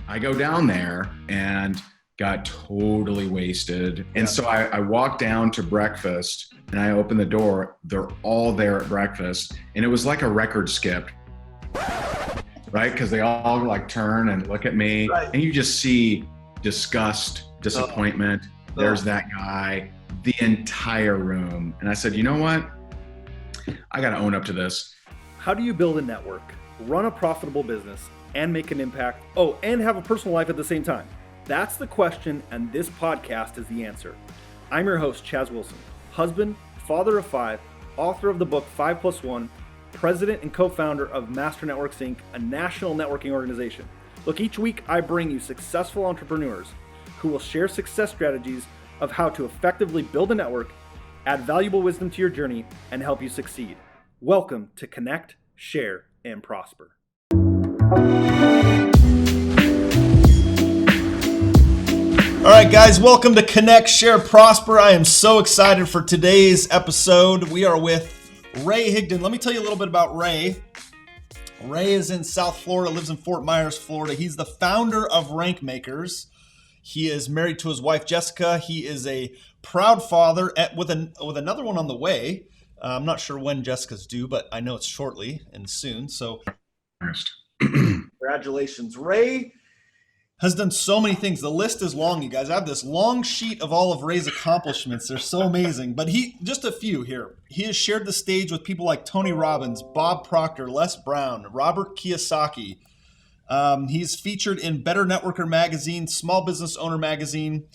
I go down there and got totally wasted. And so I walked down to breakfast and I opened the door. They're all there at breakfast. And it was like a record skip, right? Because they all like turn and look at me. Right. And you just see disgust, disappointment. There's that guy, the entire room. And I said, you know what? I got to own up to this. How do you build a network, run a profitable business, and make an impact? Oh, and have a personal life at the same time? That's the question, and this podcast is the answer. I'm your host, Chaz Wilson, husband, father of 5, author of the book 5+1, president and co-founder of Master Networks, Inc., a national networking organization. Look, each week I bring you successful entrepreneurs who will share success strategies of how to effectively build a network, add valuable wisdom to your journey, and help you succeed. Welcome to Connect, Share, and Prosper. All right, guys, welcome to Connect, Share, Prosper. I am so excited for today's episode. We are with Ray Higdon. Let me tell you a little bit about Ray. Ray is in South Florida, lives in Fort Myers, Florida. He's the founder of Rank Makers. He is married to his wife, Jessica. He is a proud father with another one on the way. I'm not sure when Jessica's due, but I know it's shortly and soon. So congratulations. Ray has done so many things. The list is long, you guys. I have this long sheet of all of Ray's accomplishments. They're so amazing. But just a few here. He has shared the stage with people like Tony Robbins, Bob Proctor, Les Brown, Robert Kiyosaki. He's featured in Better Networker magazine, Small Business Owner magazine.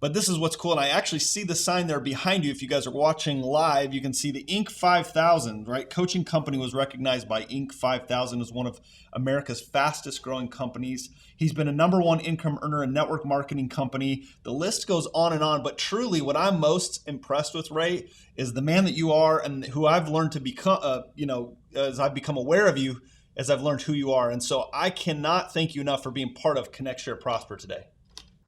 But this is what's cool, and I actually see the sign there behind you. If you guys are watching live, you can see the Inc. 5000, right? Coaching company was recognized by Inc. 5000 as one of America's fastest growing companies. He's been a #1 income earner in network marketing company. The list goes on and on, but truly what I'm most impressed with, Ray, is the man that you are and who I've learned to become, as I've become aware of you, as I've learned who you are. And so I cannot thank you enough for being part of Connect, Share, Prosper today.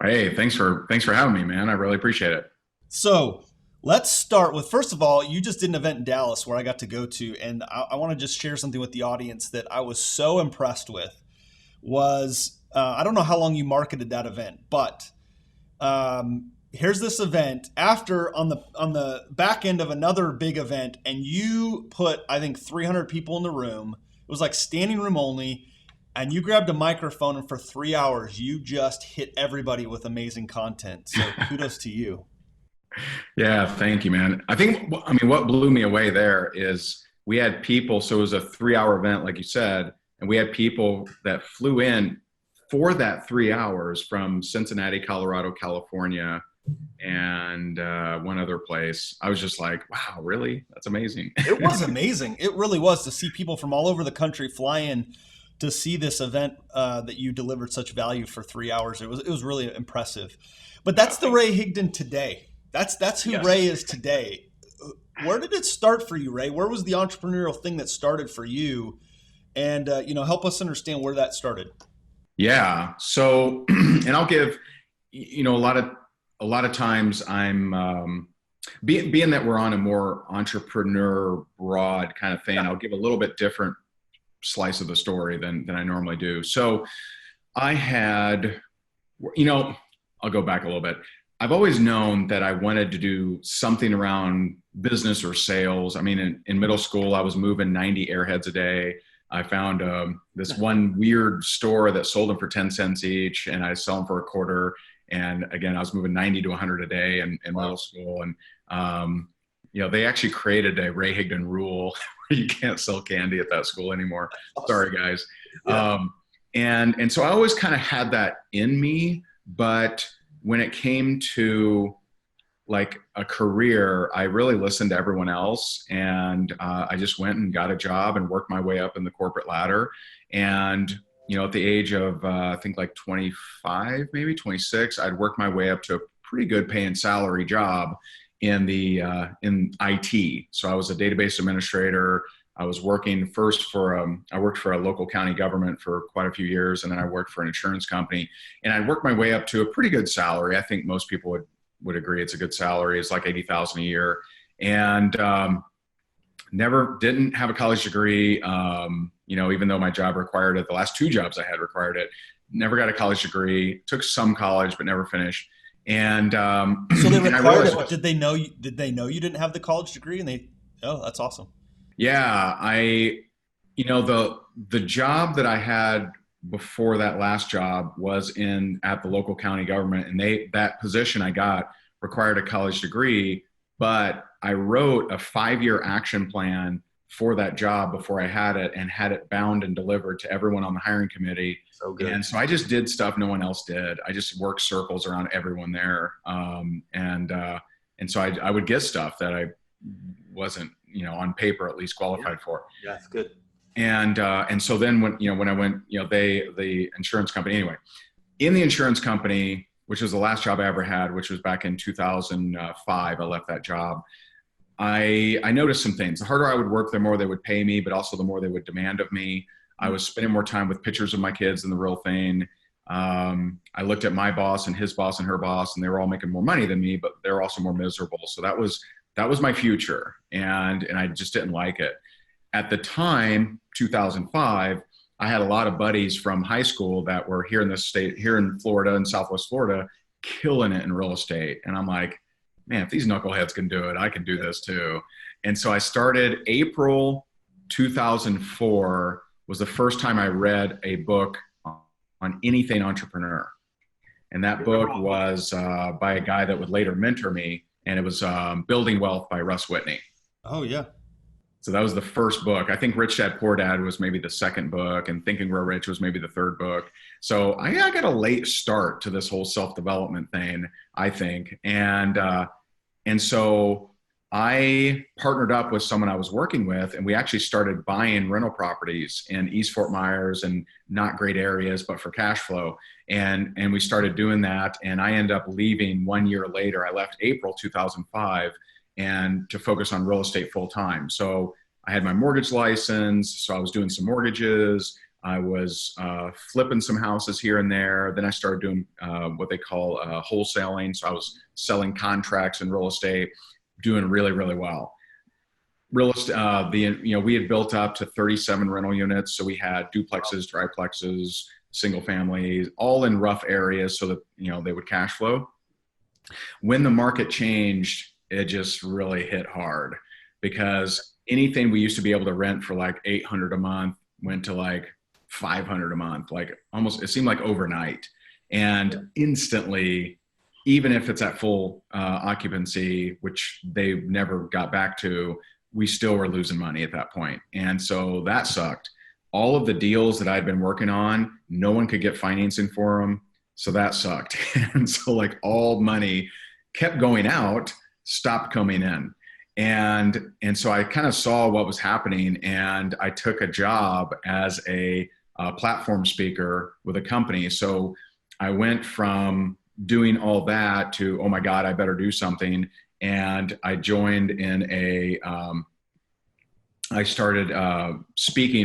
Hey, thanks for having me, man. I really appreciate it. So let's start with, first of all, you just did an event in Dallas where I got to go to, and I want to just share something with the audience that I was so impressed with. I don't know how long you marketed that event, but here's this event after on the back end of another big event, and you put, I think, 300 people in the room. It was like standing room only. And you grabbed a microphone, and for 3 hours, you just hit everybody with amazing content. So kudos to you. Yeah, thank you, man. What blew me away there is we had people, so it was a 3-hour event, like you said, and we had people that flew in for that 3 hours from Cincinnati, Colorado, California, and one other place. I was just like, wow, really? That's amazing. It was amazing. It really was, to see people from all over the country fly in to see this event that you delivered such value for 3 hours. It was really impressive. But that's the Ray Higdon today. That's who Ray is today. Where did it start for you, Ray? Where was the entrepreneurial thing that started for you? And help us understand where that started. Yeah. So, and I'll give a lot of times I'm being that we're on a more entrepreneur broad kind of thing. I'll give a little bit different slice of the story than I normally do. So I had, I'll go back a little bit. I've always known that I wanted to do something around business or sales. I mean, in middle school, I was moving 90 airheads a day. I found this one weird store that sold them for 10 cents each, and I sell them for a quarter. And again, I was moving 90 to 100 a day in middle school. And, they actually created a Ray Higdon rule where you can't sell candy at that school anymore. Sorry, guys. Yeah. And so I always kind of had that in me, but when it came to like a career, I really listened to everyone else, and I just went and got a job and worked my way up in the corporate ladder. And at the age of I think like 25, maybe 26, I'd worked my way up to a pretty good paying salary job in IT. So I was a database administrator. I was working first I worked for a local county government for quite a few years, and then I worked for an insurance company. And I worked my way up to a pretty good salary. I think most people would agree it's a good salary. It's like $80,000 a year. And didn't have a college degree, even though my job required it. The last 2 jobs I had required it. never got a college degree, took some college, but never finished. And so they and I required realized, it. Did they know you didn't have the college degree? And oh, that's awesome. yeah, the job that I had before that last job was at the local county government, and that position I got required a college degree, but I wrote a 5-year action plan for that job before I had it, and had it bound and delivered to everyone on the hiring committee. So good. And so I just did stuff no one else did. I just worked circles around everyone there. And so I would get stuff that I wasn't, on paper at least qualified for. Yeah, that's good. And so then when I went, the insurance company, anyway, in the insurance company, which was the last job I ever had, which was back in 2005, I left that job. I noticed some things. The harder I would work, the more they would pay me, but also the more they would demand of me. I was spending more time with pictures of my kids than the real thing. I looked at my boss and his boss and her boss, and they were all making more money than me, but they were also more miserable. So that was my future. And I just didn't like it. At the time, 2005, I had a lot of buddies from high school that were here in this state, here in Florida, in Southwest Florida, killing it in real estate. And I'm like, man, if these knuckleheads can do it, I can do this too. And so I started April 2004 was the first time I read a book on anything entrepreneur. And that book was by a guy that would later mentor me. And it was Building Wealth by Russ Whitney. Oh, yeah. So that was the first book. I think Rich Dad Poor Dad was maybe the second book, and Think and Grow Rich was maybe the third book. So I got a late start to this whole self-development thing, I think. And so I partnered up with someone I was working with, and we actually started buying rental properties in East Fort Myers and not great areas, but for cash flow. And we started doing that. And I ended up leaving 1 year later. I left April 2005 and to focus on real estate full time. So I had my mortgage license. So I was doing some mortgages. I was flipping some houses here and there. Then I started doing what they call wholesaling. So I was selling contracts in real estate, doing really, really well. Real estate, we had built up to 37 rental units. So we had duplexes, triplexes, single families, all in rough areas so that, they would cash flow. When the market changed, it just really hit hard, because anything we used to be able to rent for like $800 a month went to like $500 a month, like almost, it seemed like overnight. And instantly, even if it's at full occupancy, which they never got back to, we still were losing money at that point. And so that sucked. All of the deals that I'd been working on, no one could get financing for them. So that sucked. And so like all money kept going out, stopped coming in. And so I kind of saw what was happening, and I took a job as a platform speaker with a company. So I went from doing all that to, oh my God, I better do something. And I joined in I started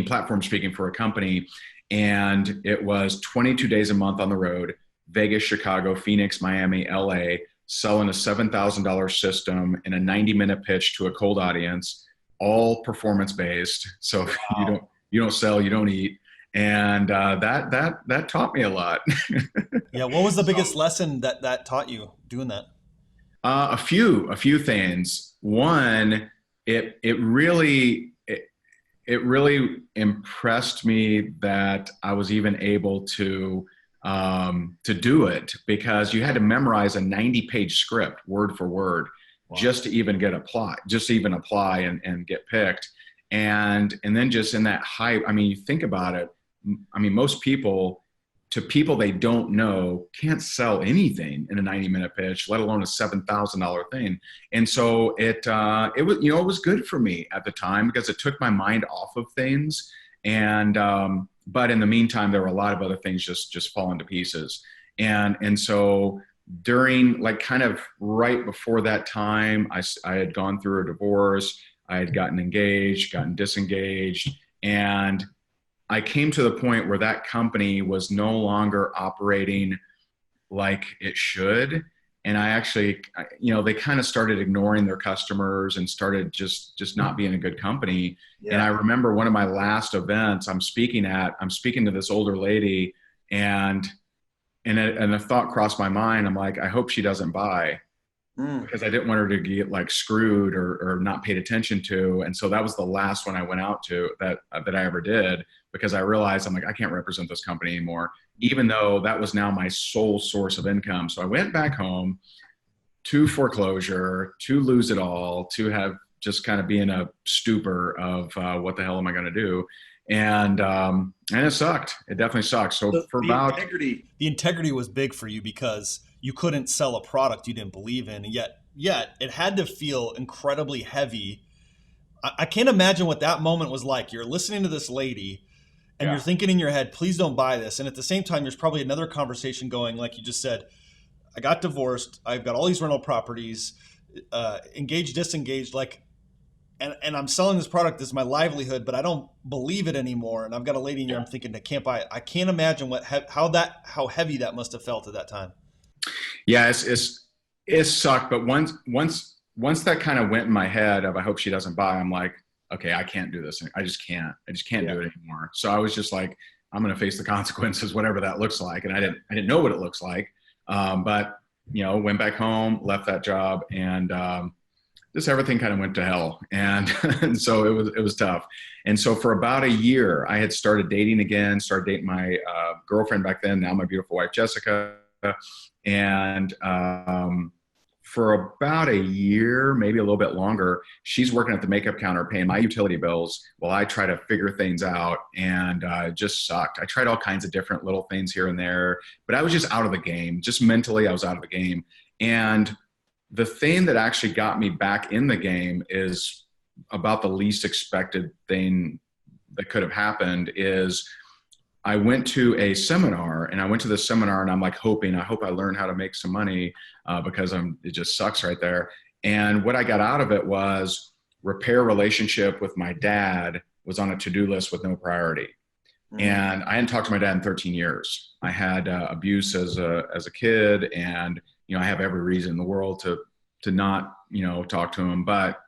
platform speaking for a company, and it was 22 days a month on the road, Vegas, Chicago, Phoenix, Miami, LA, selling a $7,000 system in a 90-minute pitch to a cold audience, all performance-based. So wow. you don't sell, you don't eat. And that taught me a lot. Yeah. What was the biggest lesson that taught you doing that? A few things. One, it really impressed me that I was even able to do it, because you had to memorize a 90-page script word for word. Wow. just to even apply and get picked. And then just in that hype, I mean, you think about it. I mean, most people, to people they don't know, can't sell anything in a 90-minute pitch, let alone a $7,000 thing. And so it was good for me at the time, because it took my mind off of things. And but in the meantime, there were a lot of other things just falling to pieces. And so during, like, kind of right before that time, I had gone through a divorce. I had gotten engaged, gotten disengaged, and I came to the point where that company was no longer operating like it should. And I actually, they kind of started ignoring their customers and started just not being a good company. Yeah. And I remember one of my last events I'm speaking to this older lady, And and a thought crossed my mind. I'm like, I hope she doesn't buy, because I didn't want her to get like screwed or not paid attention to. And so that was the last one I went out to that I ever did, because I realized I'm like, I can't represent this company anymore, even though that was now my sole source of income. So I went back home to foreclosure, to lose it all, to have just kind of be in a stupor of what the hell am I going to do? And it sucked. It definitely sucked. So for about the integrity was big for you, because you couldn't sell a product you didn't believe in. And yet it had to feel incredibly heavy. I can't imagine what that moment was like. You're listening to this lady and you're thinking in your head, please don't buy this. And at the same time, there's probably another conversation going, like you just said, I got divorced. I've got all these rental properties, engaged, disengaged, and I'm selling this product. This is my livelihood, but I don't believe it anymore. And I've got a lady in here. I'm thinking, I can't buy it. I can't imagine how heavy that must have felt at that time. Yeah, it sucked. But once that kind of went in my head of, I hope she doesn't buy, I'm like, okay, I can't do this. I just can't do it anymore. So I was just like, I'm going to face the consequences, whatever that looks like. And I didn't know what it looks like. But went back home, left that job, and just everything kind of went to hell. And, and so it was tough. And so for about a year, I had started dating again, started dating my girlfriend back then, now my beautiful wife, Jessica. And for about a year, maybe a little bit longer, she's working at the makeup counter, paying my utility bills while I try to figure things out. And it just sucked. I tried all kinds of different little things here and there, but I was just out of the game. Just mentally, I was out of the game. And the thing that actually got me back in the game is about the least expected thing that could have happened is I went to a seminar, and I went to this seminar and I'm like I hope I learn how to make some money because it just sucks right there. And what I got out of it was repair relationship with my dad was on a to-do list with no priority. And I hadn't talked to my dad in 13 years. I had abuse as a kid, and I have every reason in the world to not talk to him, but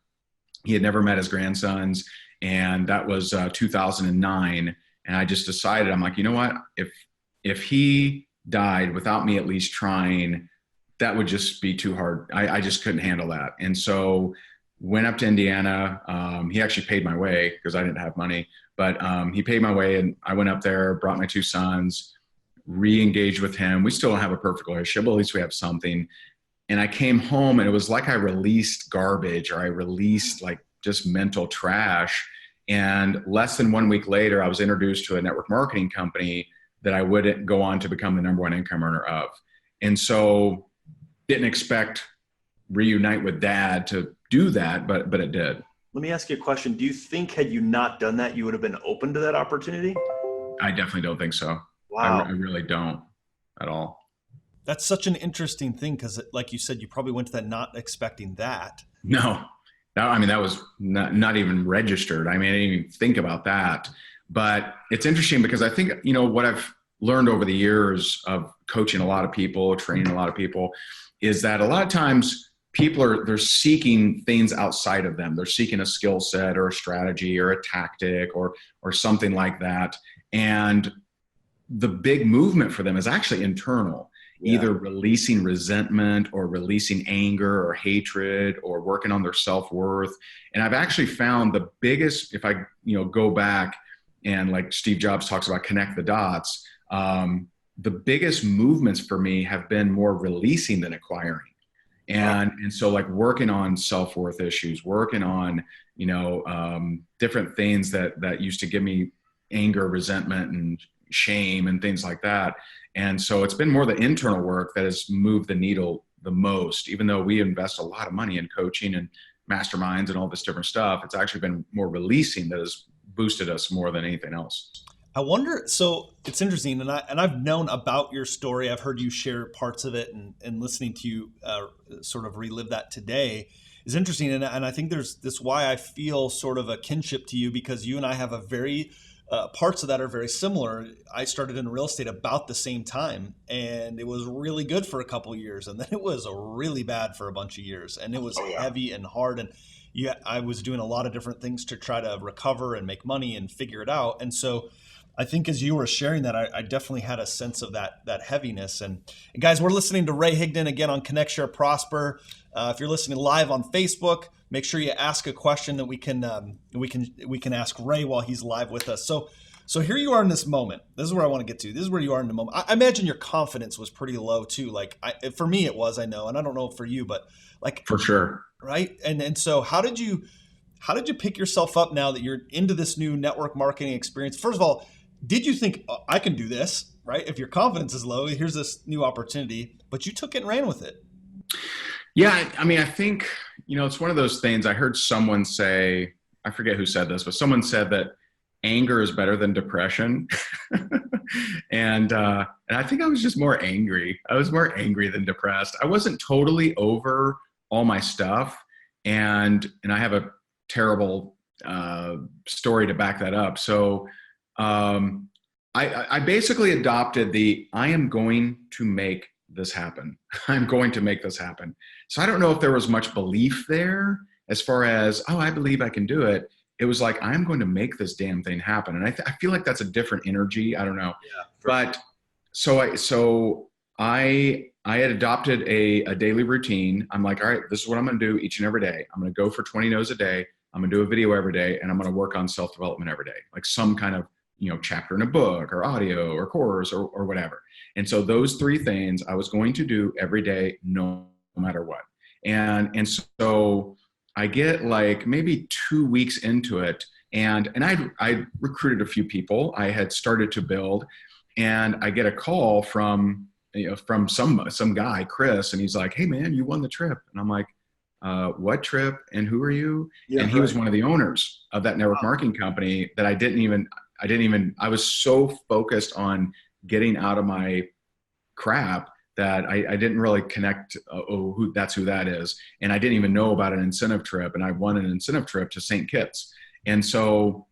he had never met his grandsons, and that was 2009. And I just decided, I'm like, you know what? If he died without me at least trying, that would just be too hard. I just couldn't handle that. And so went up to Indiana. He actually paid my way because I didn't have money, but he paid my way, and I went up there, brought my two sons, re-engaged with him. We still don't have a perfect relationship, but at least we have something. And I came home, and it was like I released garbage, or I released like just mental trash. And less than 1 week later, I was introduced to a network marketing company that I would go on to become the #1 income earner of. And so didn't expect reunite with dad to do that, but it did. Let me ask you a question. Do you think had you not done that, you would have been open to that opportunity? I definitely don't think so. Wow. I really don't at all. That's such an interesting thing, because like you said, you probably went to that not expecting that. No, I mean, that was not even registered. I mean, I didn't even think about that. But it's interesting because I think, what I've learned over the years of coaching a lot of people, training a lot of people, is that a lot of times people they're seeking things outside of them. They're seeking a skill set or a strategy or a tactic or something like that. And the big movement for them is actually internal. Either releasing resentment or releasing anger or hatred or working on their self-worth. And I've actually found the biggest, if I go back and like Steve Jobs talks about connect the dots, the biggest movements for me have been more releasing than acquiring. And so like working on self-worth issues, working on, different things that used to give me anger, resentment, and shame and things like that. And so it's been more the internal work that has moved the needle the most, even though we invest a lot of money in coaching and masterminds and all this different stuff. It's actually been more releasing that has boosted us more than anything else. I wonder, so it's interesting, and I've known about your story. I've heard you share parts of it, and listening to you sort of relive that today is interesting. And I think there's this why I feel sort of a kinship to you, because you and I have a very parts of that are very similar. I started in real estate about the same time, and it was really good for a couple of years, and then it was really bad for a bunch of years, and it was heavy and hard. And I was doing a lot of different things to try to recover and make money and figure it out. And so I think as you were sharing that, I definitely had a sense of that heaviness. And guys, we're listening to Ray Higdon again on Connect, Share, Prosper. If you're listening live on Facebook, make sure you ask a question that we can ask Ray while he's live with us. So here you are in this moment. This is where I want to get to. This is where you are in the moment. I imagine your confidence was pretty low too. Like for me, it was. I know, and I don't know for you, but like For sure. right. And so how did you pick yourself up now that you're into this new network marketing experience? First of all, did you think, oh, I can do this, right? If your confidence is low, here's this new opportunity, but you took it and ran with it. Yeah. I mean, I think, it's one of those things. I heard someone say, I forget who said this, but someone said that anger is better than depression. And I think I was just more angry. I was more angry than depressed. I wasn't totally over all my stuff. And I have a terrible story to back that up. So I basically adopted I am going to make this happen. I'm going to make this happen. So I don't know if there was much belief there as far as, oh, I believe I can do it. It was like, I'm going to make this damn thing happen. And I feel like that's a different energy. I don't know. Yeah, but so I had adopted a daily routine. I'm like, all right, this is what I'm going to do each and every day. I'm going to go for 20 no's a day. I'm going to do a video every day, and I'm going to work on self-development every day, like some kind of, chapter in a book or audio or course or whatever. And so those three things I was going to do every day, no matter what. And so I get like maybe 2 weeks into it, and I recruited a few people. I had started to build, and I get a call from some guy, Chris, and he's like, "Hey man, you won the trip." And I'm like, "What trip? And who are you?" Yeah, and he was one of the owners of that network marketing company that I was so focused on getting out of my crap that I didn't really connect, that's who that is. And I didn't even know about an incentive trip, and I won an incentive trip to St. Kitts. And so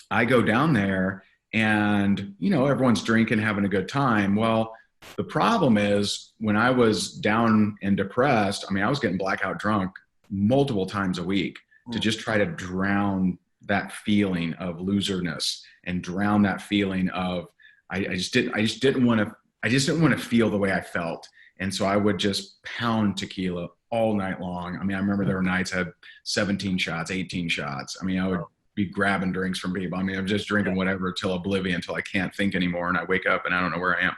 I go down there, and, everyone's drinking, having a good time. Well, the problem is when I was down and depressed, I was getting blackout drunk multiple times a week to just try to drown that feeling of loserness and drown that feeling of, I just didn't want to feel the way I felt. And so I would just pound tequila all night long. I remember there were nights I had 17 shots, 18 shots. I would be grabbing drinks from people. I'm just drinking whatever till oblivion, until I can't think anymore. And I wake up and I don't know where I am.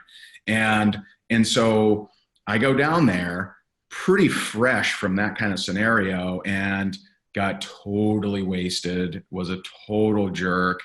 And so I go down there pretty fresh from that kind of scenario and got totally wasted, was a total jerk.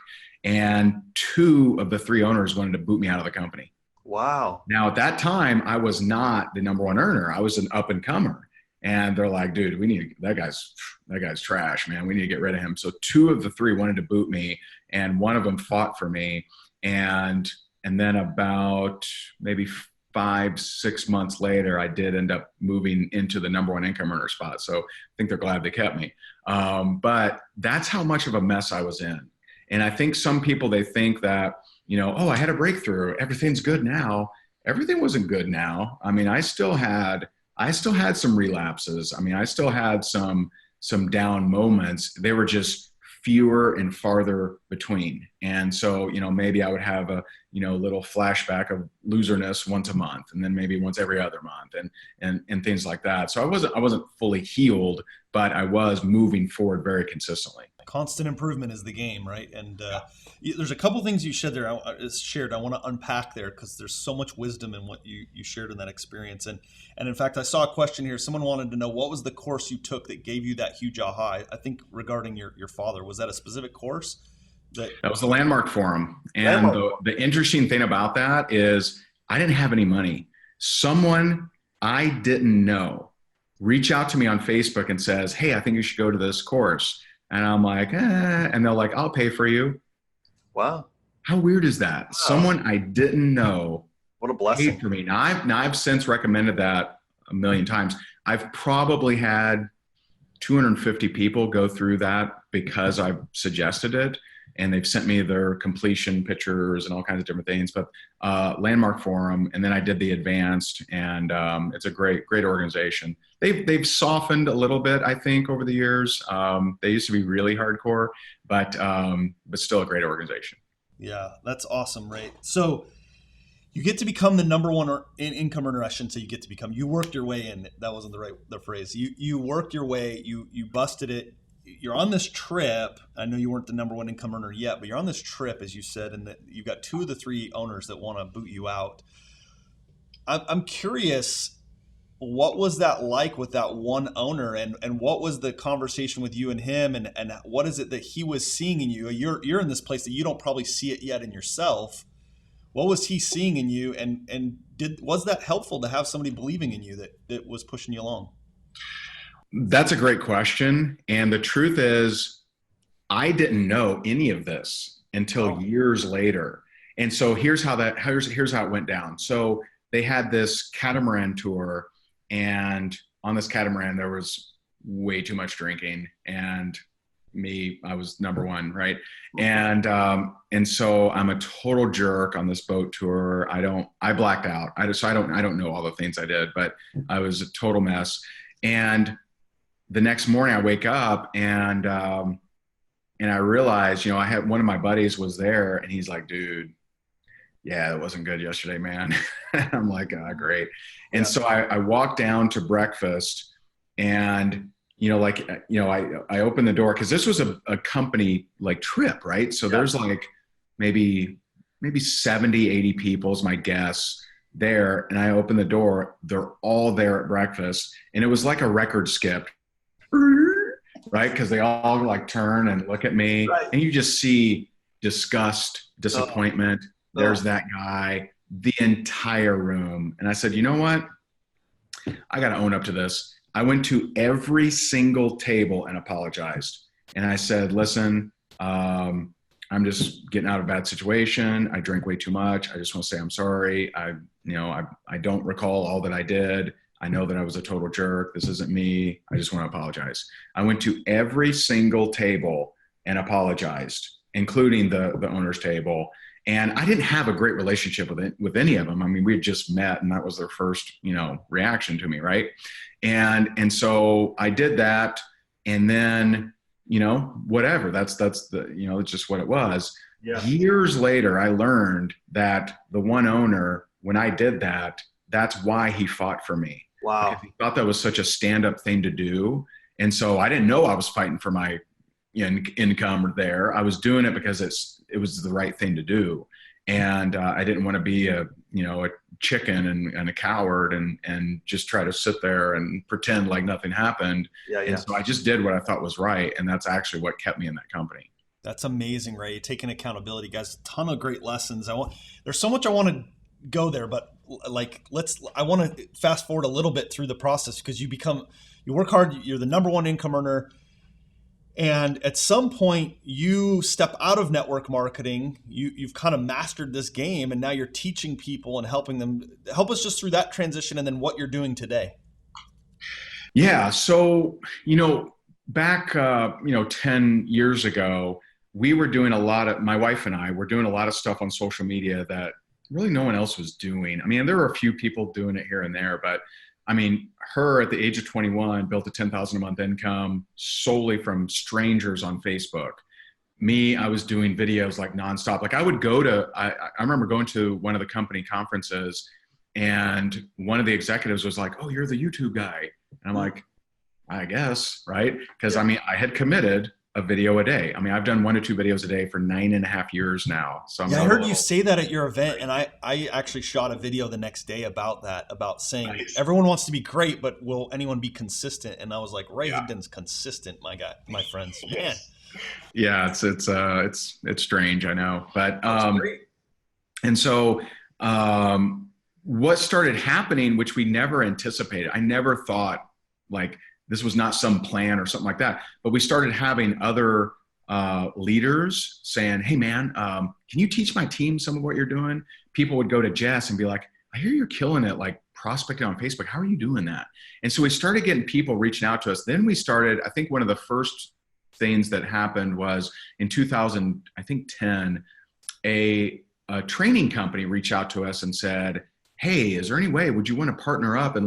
And 2 of the 3 owners wanted to boot me out of the company. Wow. Now at that time, I was not the number 1 earner. I was an up and comer. And they're like, dude, that guy's trash, man. We need to get rid of him. So 2 of the 3 wanted to boot me, and one of them fought for me. And then about maybe 5-6 months later, I did end up moving into the number 1 income earner spot. So I think they're glad they kept me. But that's how much of a mess I was in. And I think some people, they think that, oh, I had a breakthrough, everything's good now. Everything wasn't good now. I still had some relapses. I still had some down moments. They were just fewer and farther between. And so, maybe I would have a, little flashback of loserness once a month, and then maybe once every other month, and things like that. So I wasn't fully healed, but I was moving forward very consistently. Constant improvement is the game, right? And there's a couple things you shared there. I want to unpack there because there's so much wisdom in what you shared in that experience. And in fact, I saw a question here. Someone wanted to know, what was the course you took that gave you that huge aha? I think regarding your father, was that a specific course? That was the Landmark Forum. And the interesting thing about that is I didn't have any money. Someone I didn't know reached out to me on Facebook and says, hey, I think you should go to this course. And I'm like, and they're like, I'll pay for you. Wow. How weird is that? Wow. Someone I didn't know. What a blessing. Paid for me. Now I've since recommended that a million times. I've probably had 250 people go through that because I've suggested it, and they've sent me their completion pictures and all kinds of different things. But Landmark Forum, and then I did the advanced, and it's a great organization. They've softened a little bit, I think, over the years. They used to be really hardcore, but still a great organization. Yeah, that's awesome, Ray. So you get to become the number one income earner. I shouldn't say you get to become. You worked your way in. That wasn't the phrase. You worked your way. You busted it. You're on this trip. I know you weren't the number one income earner yet, but you're on this trip, as you said, and that you've got 2 of the 3 owners that want to boot you out. I'm curious, what was that like with that one owner, and what was the conversation with you and him, and what is it that he was seeing in you? You're in this place that you don't probably see it yet in yourself. What was he seeing in you, and was that helpful to have somebody believing in you that was pushing you along? That's a great question. And the truth is, I didn't know any of this until years later. And so here's how it went down. So they had this catamaran tour, and on this catamaran, there was way too much drinking, and I was number one, right? And so I'm a total jerk on this boat tour. I blacked out. I don't know all the things I did, but I was a total mess. And the next morning I wake up and I realized, I had one of my buddies was there, and he's like, dude, yeah, it wasn't good yesterday, man. I'm like, great. And so I walked down to breakfast, and I opened the door, because this was a company like trip, right? So there's like maybe 70, 80 people is my guess there. And I opened the door, they're all there at breakfast, and it was like a record skip, right? Because they all like turn and look at me, and you just see disgust, disappointment. There's that guy, the entire room. And I said, you know what? I got to own up to this. I went to every single table and apologized. And I said, listen, I'm just getting out of a bad situation. I drank way too much. I just want to say I'm sorry. I don't recall all that I did. I know that I was a total jerk. This isn't me. I just want to apologize. I went to every single table and apologized, including the owner's table. And I didn't have a great relationship with any of them. I mean, we had just met, and that was their first, reaction to me, right? And so I did that, and then, whatever. That's it's just what it was. Yeah. Years later, I learned that the one owner, when I did that, that's why he fought for me. Wow. Because he thought that was such a stand-up thing to do. And so I didn't know I was fighting for my income there. I was doing it because it was the right thing to do. And I didn't want to be a chicken and a coward and just try to sit there and pretend like nothing happened. Yeah. And so I just did what I thought was right. And that's actually what kept me in that company. That's amazing, Ray. Taking accountability, guys. A ton of great lessons. There's so much I want to go there, but I want to fast forward a little bit through the process, because you work hard. You're the number one income earner. And at some point you step out of network marketing, you've kind of mastered this game, and now you're teaching people and helping them. Help us just through that transition, and then what you're doing today. Yeah. So, back, 10 years ago, we were doing my wife and I were doing a lot of stuff on social media that really no one else was doing. I mean, there were a few people doing it here and there, but I mean, her at the age of 21 built a $10,000 a month income solely from strangers on Facebook. Me, I was doing videos like nonstop. Like I remember going to one of the company conferences, and one of the executives was like, "Oh, you're the YouTube guy." And I'm like, I guess, right? Because I had committed a video a day. I mean, I've done 1 to 2 videos a day for 9.5 years now. So I heard you say that at your event, and I actually shot a video the next day about saying everyone wants to be great, but will anyone be consistent? And I was like, Ray Higdon's consistent, my friends. Man. Yeah, it's strange, I know, but and so what started happening, which we never anticipated. I never thought like this was not some plan or something like that. But we started having other leaders saying, "Hey, man, can you teach my team some of what you're doing?" People would go to Jess and be like, "I hear you're killing it, like prospecting on Facebook. How are you doing that?" And so we started getting people reaching out to us. Then we started, I think one of the first things that happened was in 2010, a training company reached out to us and said, "Hey, is there any way, would you want to partner up and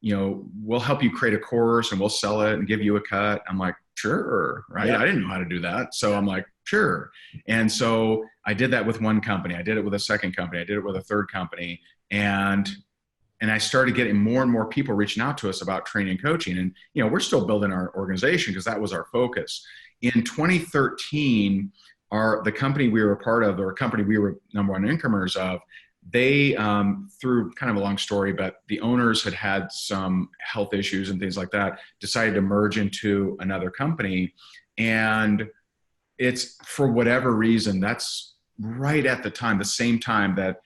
we'll help you create a course and we'll sell it and give you a cut?" I'm like, "Sure." Right. Yeah. I didn't know how to do that. So I'm like, Sure. And so I did that with one company. I did it with a second company. I did it with a third company. And I started getting more and more people reaching out to us about training and coaching. And, we're still building our organization because that was our focus. In 2013, the company we were a part of, or a company we were number one incomers of, they, through kind of a long story, but the owners had some health issues and things like that, decided to merge into another company. And it's, for whatever reason, that's right at the same time that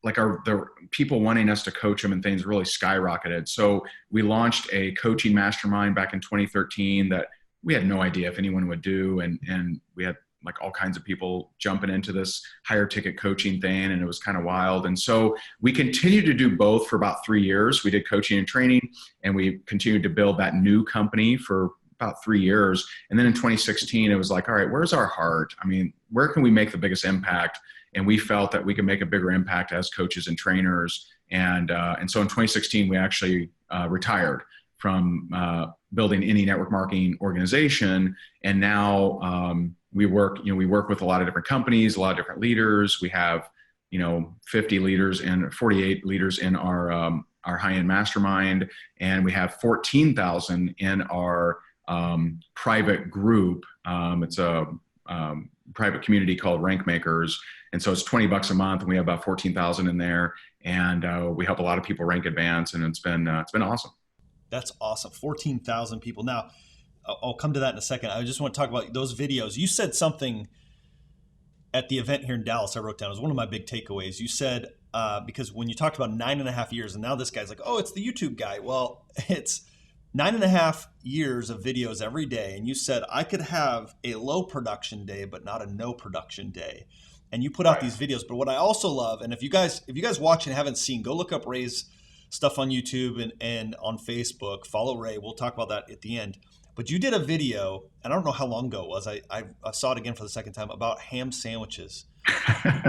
like the people wanting us to coach them and things really skyrocketed. So we launched a coaching mastermind back in 2013 that we had no idea if anyone would do. And we had like all kinds of people jumping into this higher ticket coaching thing, and it was kind of wild. And so we continued to do both for about 3 years. We did coaching and training, and we continued to build that new company for about 3 years. And then in 2016, it was like, all right, where's our heart? I mean, where can we make the biggest impact? And we felt that we could make a bigger impact as coaches and trainers. And so in 2016, we actually retired from building any network marketing organization. And now we work with a lot of different companies, a lot of different leaders. We have, 50 leaders and 48 leaders in our high-end mastermind. And we have 14,000 in our private group. It's a private community called Rank Makers. And so it's $20 a month, and we have about 14,000 in there. And we help a lot of people rank advance, and it's been awesome. That's awesome. 14,000 people. Now, I'll come to that in a second. I just want to talk about those videos. You said something at the event here in Dallas I wrote down. It was one of my big takeaways. You said, because when you talked about 9.5 years, and now this guy's like, oh, it's the YouTube guy. Well, it's 9.5 years of videos every day. And you said, I could have a low production day, but not a no production day. And you put out these videos. But what I also love, and if you guys watch and haven't seen, go look up Ray's stuff on YouTube and on Facebook. Follow Ray. We'll talk about that at the end. But you did a video, and I don't know how long ago it was. I saw it again for the second time, about ham sandwiches.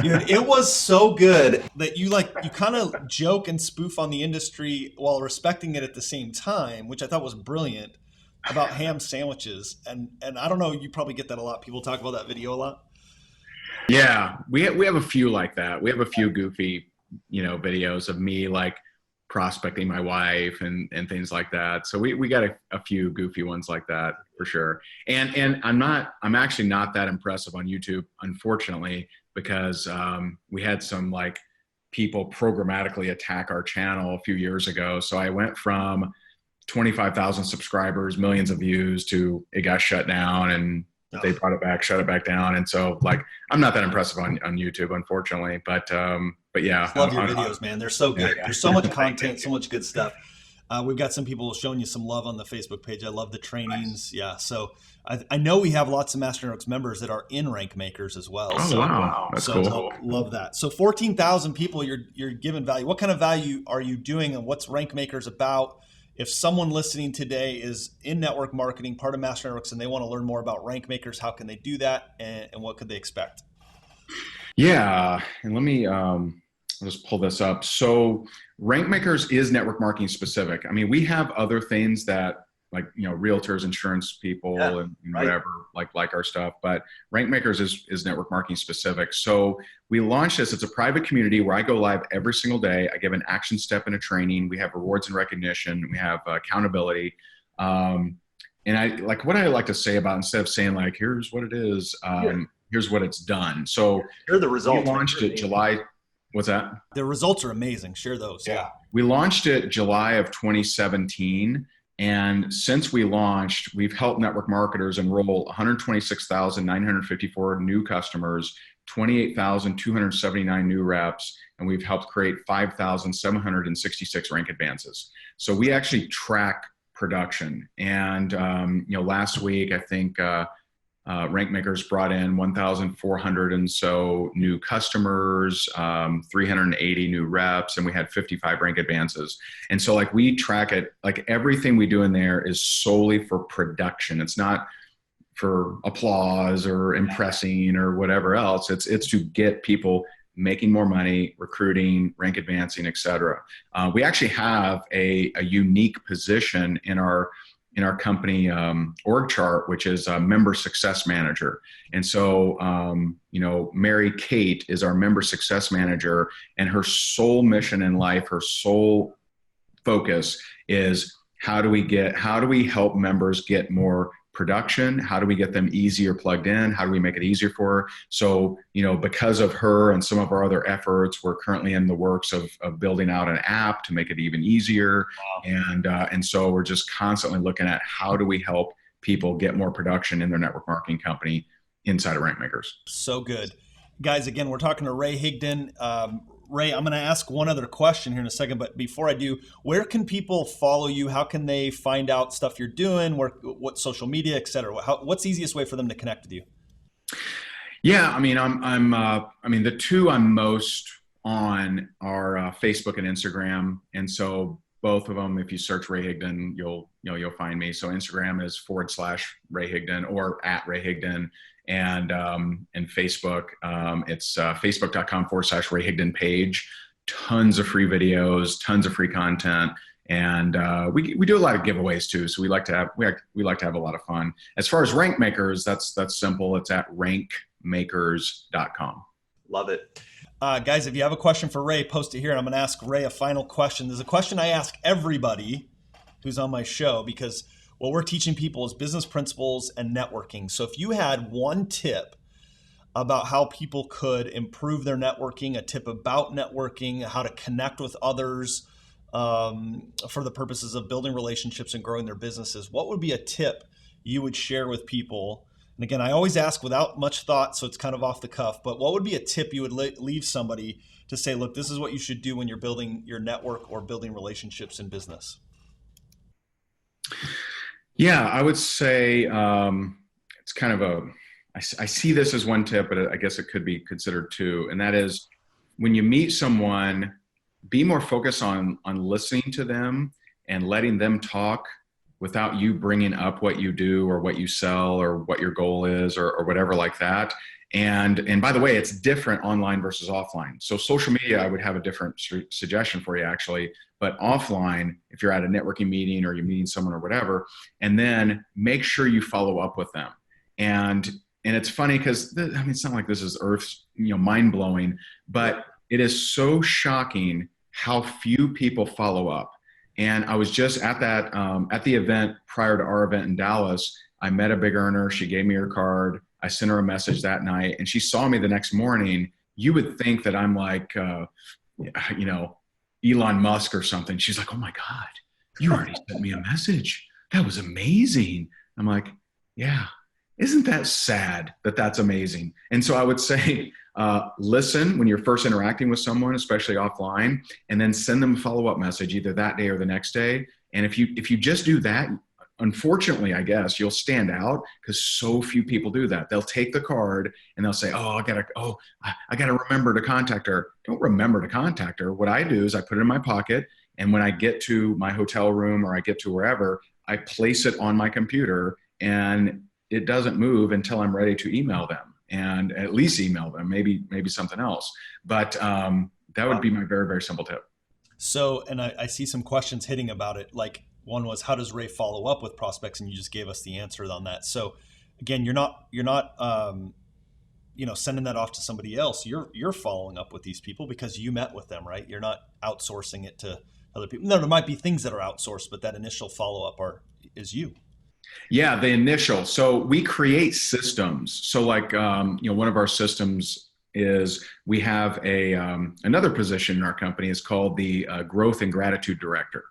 Dude, it was so good that you kind of joke and spoof on the industry while respecting it at the same time, which I thought was brilliant, about ham sandwiches. And I don't know, you probably get that a lot. People talk about that video a lot. Yeah, we have a few like that. We have a few goofy, videos of me like prospecting my wife and things like that. So we got a few goofy ones like that for sure. And I'm actually not that impressive on YouTube, unfortunately, because we had some like people programmatically attack our channel a few years ago. So I went from 25,000 subscribers, millions of views, to it got shut down, and they brought it back, shut it back down. And so like, I'm not that impressive on YouTube, unfortunately, but yeah. I love your videos, man. They're so good. Yeah. There's so much content, so much good stuff. We've got some people showing you some love on the Facebook page. I love the trainings. Nice. Yeah. So I know we have lots of Master Networks members that are in Rank Makers as well. Oh, so, wow. That's cool. Love that. So 14,000 people, you're giving value. What kind of value are you doing, and what's Rank Makers about? If someone listening today is in network marketing, part of Master Networks, and they want to learn more about Rank Makers, how can they do that, and what could they expect? Yeah, and let me I'll just pull this up. So Rank Makers is network marketing specific. I mean, we have other things that, like, realtors, insurance people, and whatever, like our stuff, but Rank Makers is network marketing specific. So we launched this. It's a private community where I go live every single day. I give an action step in a training. We have rewards and recognition. We have accountability. And what I like to say about, instead of saying like, here's what it is, here's what it's done. So here are the results. We launched it July. What's that? The results are amazing. Share those. Yeah. We launched it July of 2017. And since we launched, we've helped network marketers enroll 126,954 new customers, 28,279 new reps, and we've helped create 5,766 rank advances. So we actually track production. And last week, I think Rank Makers brought in 1,400 and so new customers, 380 new reps, and we had 55 rank advances. And so like, we track it, like everything we do in there is solely for production. It's not for applause or impressing or whatever else. It's to get people making more money, recruiting, rank advancing, et cetera. We actually have a unique position in our in our company org chart, which is a member success manager. And so, Mary Kate is our member success manager, and her sole mission in life, her sole focus is how do we help members get more production? How do we get them easier plugged in? How do we make it easier for her? So, because of her and some of our other efforts, we're currently in the works of building out an app to make it even easier. Wow. And so we're just constantly looking at how do we help people get more production in their network marketing company inside of Rankmakers. So good. Guys, again, we're talking to Ray Higdon. Ray, I'm going to ask one other question here in a second, but before I do, where can people follow you? How can they find out stuff you're doing? What social media, et cetera? What's the easiest way for them to connect with you? Yeah, the two I'm most on are Facebook and Instagram, and so both of them, if you search Ray Higdon, you'll find me. So Instagram is /Ray Higdon or @Ray Higdon. And Facebook, it's facebook.com/Ray Higdon page. Tons of free videos, tons of free content, and we do a lot of giveaways too. So we like to have a lot of fun. As far as Rankmakers, that's simple. It's at rankmakers.com. Love it. Guys, if you have a question for Ray, post it here. And I'm going to ask Ray a final question. There's a question I ask everybody who's on my show, because what we're teaching people is business principles and networking. So if you had one tip about how people could improve their networking, a tip about networking, how to connect with others for the purposes of building relationships and growing their businesses, what would be a tip you would share with people? And again, I always ask without much thought, so it's kind of off the cuff, but what would be a tip you would leave somebody to say, look, this is what you should do when you're building your network or building relationships in business? Yeah, I would say it's kind of I see this as one tip, but I guess it could be considered two. And that is, when you meet someone, be more focused on listening to them and letting them talk without you bringing up what you do or what you sell or what your goal is or whatever like that. And by the way, it's different online versus offline. So social media, I would have a different suggestion for you actually, but offline, if you're at a networking meeting or you're meeting someone or whatever, and then make sure you follow up with them. And it's funny because it's not like this is mind blowing, but it is so shocking how few people follow up. And I was just at that, at the event prior to our event in Dallas. I met a big earner. She gave me her card. I sent her a message that night, and she saw me the next morning. You would think that I'm like, Elon Musk or something. She's like, oh my God, you already sent me a message. That was amazing. I'm like, yeah, isn't that sad that that's amazing? And so I would say, listen when you're first interacting with someone, especially offline, and then send them a follow-up message either that day or the next day. And if you just do that, unfortunately, I guess you'll stand out because so few people do that. They'll take the card and they'll say, I gotta remember to contact her. Don't remember to contact her. What I do is I put it in my pocket, and when I get to my hotel room or I get to wherever, I place it on my computer, and it doesn't move until I'm ready to email them, and at least email them, maybe something else. But that would be my very, very simple tip. So, and I see some questions hitting about it. Like, one was, how does Ray follow up with prospects? And you just gave us the answer on that. So again, you're not sending that off to somebody else. You're following up with these people because you met with them, right? You're not outsourcing it to other people. No, there might be things that are outsourced, but that initial follow-up is you. Yeah, the initial. So we create systems. So like, one of our systems is we have another position in our company is called the Growth and Gratitude Director.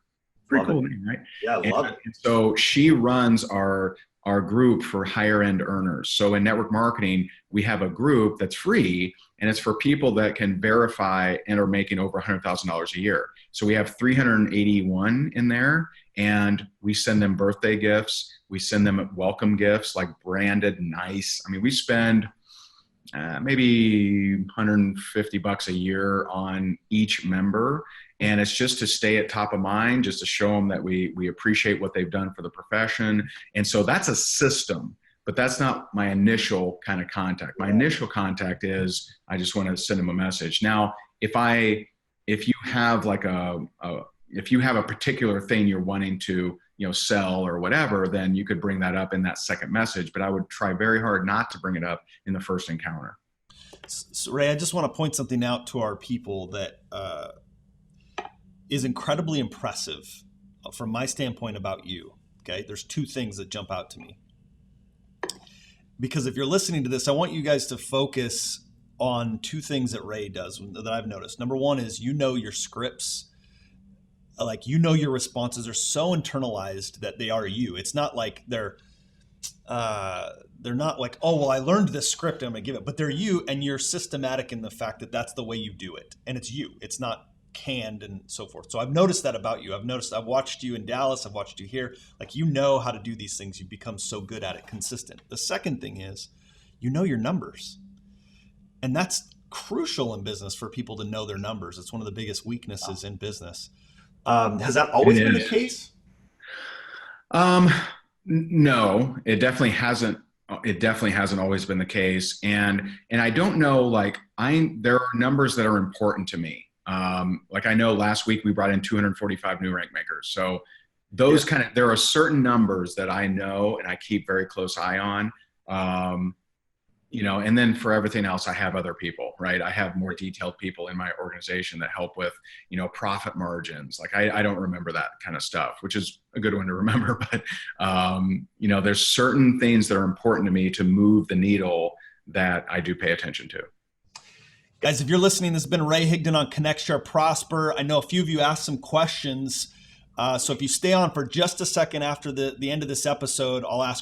Pretty cool name, right? Yeah, I love it. And so she runs our group for higher end earners. So in network marketing, we have a group that's free, and it's for people that can verify and are making over $100,000 a year. So we have 381 in there, and we send them birthday gifts. We send them welcome gifts, like branded, nice. I mean, we spend maybe $150 a year on each member. And it's just to stay at top of mind, just to show them that we appreciate what they've done for the profession. And so that's a system, but that's not my initial kind of contact. My initial contact is, I just want to send them a message. Now, if you have a particular thing you're wanting to sell or whatever, then you could bring that up in that second message. But I would try very hard not to bring it up in the first encounter. So Ray, I just want to point something out to our people that is incredibly impressive from my standpoint about you. Okay, there's two things that jump out to me. Because if you're listening to this, I want you guys to focus on two things that Ray does that I've noticed. Number one is your scripts, like your responses are so internalized that they are you. It's not like they're not like, oh, well, I learned this script, I'm going to give it. But they're you, and you're systematic in the fact that that's the way you do it. And it's you. It's not canned and so forth. So I've noticed that about you. I've watched you in Dallas. I've watched you here. Like, how to do these things. You've become so good at it, consistent. The second thing is, your numbers. And that's crucial in business for people to know their numbers. It's one of the biggest weaknesses in business. Has that always been the case? No, it definitely hasn't. It definitely hasn't always been the case. And I don't know, there are numbers that are important to me. I know last week we brought in 245 new rank makers. So those there are certain numbers that I know and I keep very close eye on. And then for everything else, I have other people, right? I have more detailed people in my organization that help with, profit margins. I don't remember that kind of stuff, which is a good one to remember. But, there's certain things that are important to me to move the needle that I do pay attention to. Guys, if you're listening, this has been Ray Higdon on Connect, Share, Prosper. I know a few of you asked some questions. So if you stay on for just a second after the end of this episode, I'll ask